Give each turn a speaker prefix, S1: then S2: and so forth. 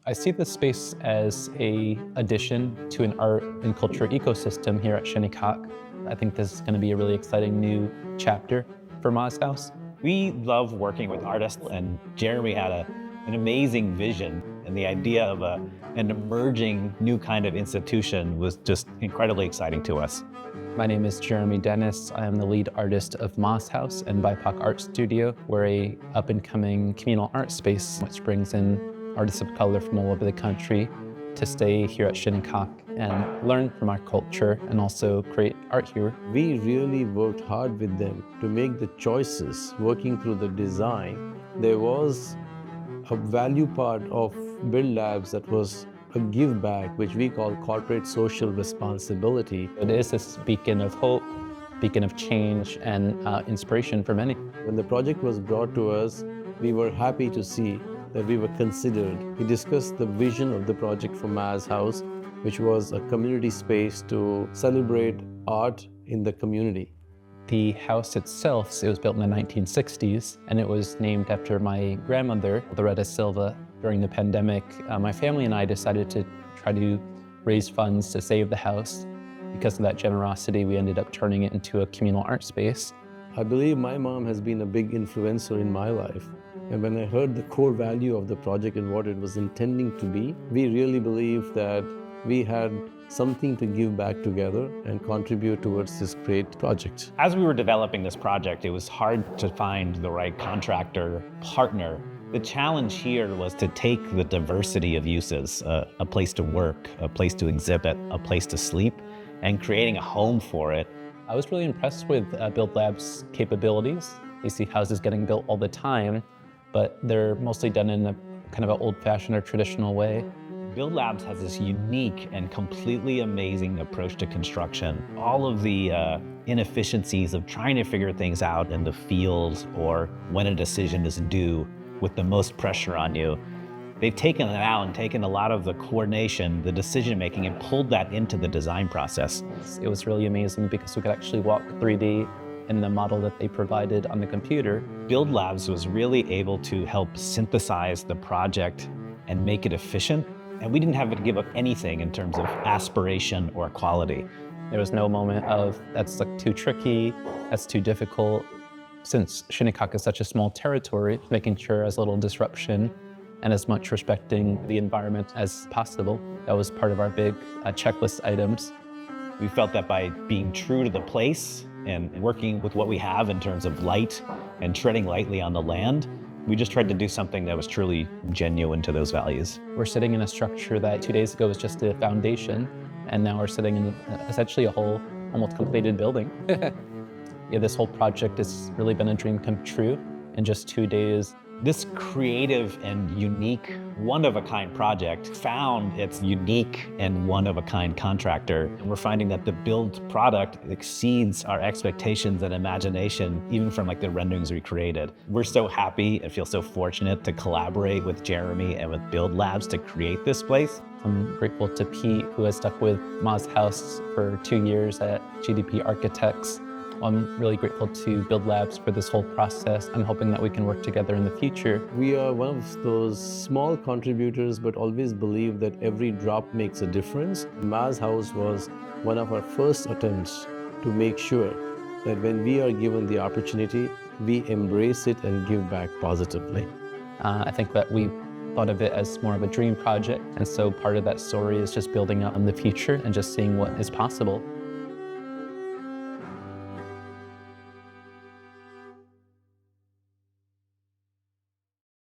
S1: I see this space as an addition to an art and culture ecosystem here at Shinnecock. I think this is going to be a really exciting new chapter for Ma's House.
S2: We love working with artists, and Jeremy had an amazing vision, and the idea of an emerging new kind of institution was just incredibly exciting to us.
S1: My name is Jeremy Dennis. I am the lead artist of Ma's House and BIPOC Art Studio. We're a up-and-coming communal art space which brings in artists of color from all over the country to stay here at Shinnecock and learn from our culture and also create art here.
S3: We really worked hard with them to make the choices, working through the design. There was a value part of BuildLabs that was a give back, which we call corporate social responsibility.
S1: It is this beacon of hope, beacon of change, and inspiration for many.
S3: When the project was brought to us, we were happy to see that we were considered. We discussed the vision of the project for Ma's House, which was a community space to celebrate art in the community.
S1: The house itself, it was built in the 1960s, and it was named after my grandmother, Loretta Silva. During the pandemic, my family and I decided to try to raise funds to save the house. Because of that generosity, we ended up turning it into a communal art space.
S3: I believe my mom has been a big influencer in my life. And when I heard the core value of the project and what it was intending to be, we really believed that we had something to give back together and contribute towards this great project.
S2: As we were developing this project, it was hard to find the right contractor partner. The challenge here was to take the diversity of uses, a place to work, a place to exhibit, a place to sleep, and creating a home for it.
S1: I was really impressed with BuildLabs' capabilities. You see houses getting built all the time, but they're mostly done in a kind of an old-fashioned or traditional way.
S2: BuildLabs has this unique and completely amazing approach to construction. All of the inefficiencies of trying to figure things out in the field or when a decision is due with the most pressure on you, they've taken it out and taken a lot of the coordination, the decision-making, and pulled that into the design process.
S1: It was really amazing because we could actually walk 3D in the model that they provided on the computer.
S2: BuildLabs was really able to help synthesize the project and make it efficient, and we didn't have to give up anything in terms of aspiration or quality.
S1: There was no moment of, that's like too tricky, that's too difficult. Since Shinnecock is such a small territory, making sure as little disruption and as much respecting the environment as possible. That was part of our big checklist items.
S2: We felt that by being true to the place and working with what we have in terms of light and treading lightly on the land, we just tried to do something that was truly genuine to those values.
S1: We're sitting in a structure that 2 days ago was just a foundation, and now we're sitting in essentially a whole, almost completed building. Yeah, this whole project has really been a dream come true in just 2 days.
S2: This creative and unique, one-of-a-kind project found its unique and one-of-a-kind contractor. And we're finding that the build product exceeds our expectations and imagination, even from like the renderings we created. We're so happy and feel so fortunate to collaborate with Jeremy and with BuildLabs to create this place.
S1: I'm grateful to Pete, who has stuck with Ma's House for 2 years at GDP Architects. I'm really grateful to BuildLabs for this whole process. I'm hoping that we can work together in the future.
S3: We are one of those small contributors, but always believe that every drop makes a difference. Ma's House was one of our first attempts to make sure that when we are given the opportunity, we embrace it and give back positively.
S1: I think that we thought of it as more of a dream project, and so part of that story is just building up on the future and just seeing what is possible.